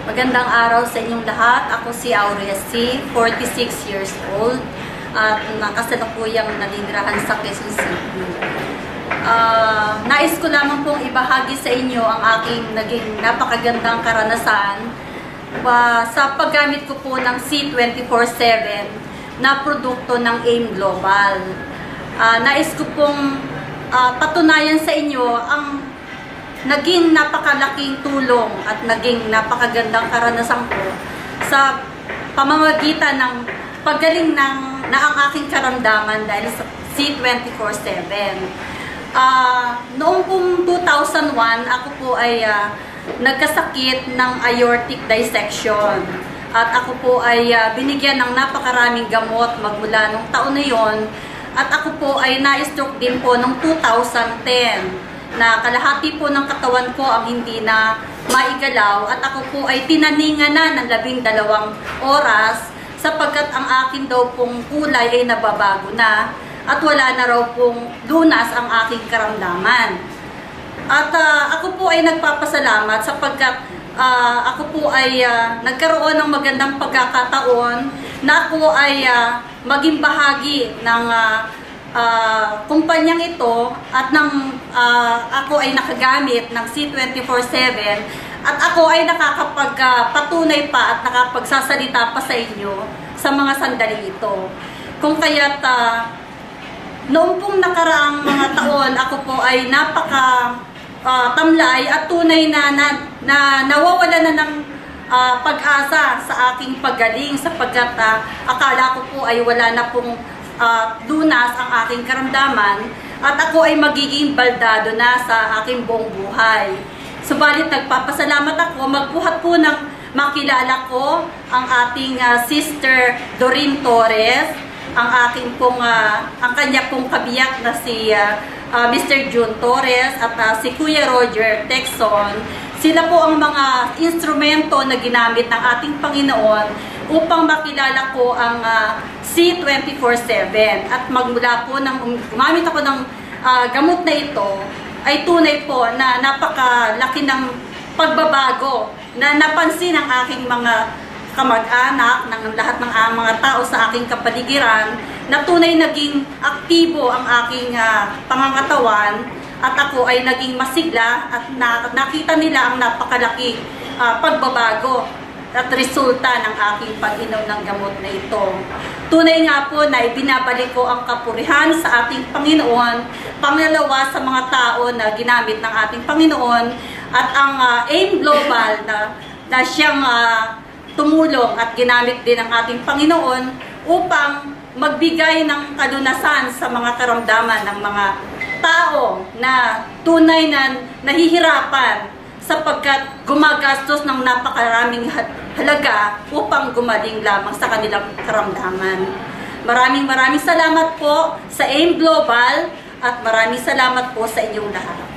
Magandang araw sa inyong lahat. Ako si Aurea C., 46 years old at nakasalukuyang naninirahan sa Quezon City. Nais ko lamang pong ibahagi sa inyo ang aking naging napakagandang karanasan sa paggamit ko po ng C24/7 na produkto ng AIM Global. Nais ko pong patunayan sa inyo ang naging napakalaking tulong at naging napakagandang karanasan ko sa pamamagitan ng paggaling na ang aking karamdaman dahil sa C24/7. Noong pong 2001, ako po ay nagkasakit ng aortic dissection. At ako po ay binigyan ng napakaraming gamot magmula nung taon na yon. At ako po ay na-stroke din po noong 2010. Na kalahati po ng katawan ko ang hindi na maigalaw at ako po ay tinaningan na ng 12 oras sapagkat ang akin daw pong kulay ay nababago na at wala na raw pong lunas ang aking karamdaman. At ako po ay nagpapasalamat sapagkat ako po ay nagkaroon ng magandang pagkakataon na ako ay maging bahagi ng kumpanyang ito at ako ay nakagamit ng C24/7 at ako ay nakakapagpatunay pa at nakapagsasalita pa sa inyo sa mga sandali ito. Kung kaya't noong pong nakaraang mga taon, ako po ay tamlay at tunay na nawawala na ng pag-asa sa aking paggaling sapagkat akala ko po ay wala na pong lunas ang aking karamdaman at ako ay magiging baldado na sa aking buong buhay. Subalit nagpapasalamat ako, magbuhat po ng makilala ko ang ating sister Doreen Torres, ang aking pong ang kanya pong kabiyak na si Mr. June Torres at si Kuya Roger Texon. Sila po ang mga instrumento na ginamit ng ating Panginoon upang makilala ko ang C24/7 at magmula po ng gumamit ako ng gamot na ito ay tunay po na napakalaki ng pagbabago na napansin ng aking mga kamag-anak, ng lahat ng mga tao sa aking kapaligiran na tunay naging aktibo ang aking pangangatawan at ako ay naging masigla at nakita nila ang napakalaking pagbabago at resulta ng aking pag-inom ng gamot na ito. Tunay nga po na ibinabalik ko ang kapurihan sa ating Panginoon, pangalawa sa mga tao na ginamit ng ating Panginoon at ang AIM Global na siyang tumulong at ginamit din ng ating Panginoon upang magbigay ng kalunasan sa mga karamdaman ng mga tao na tunay na nahihirapan sapagkat gumagastos ng napakaraming halaga upang gumaling lamang sa kanilang karamdaman. Maraming salamat po sa AIM Global at maraming salamat po sa inyong lahat.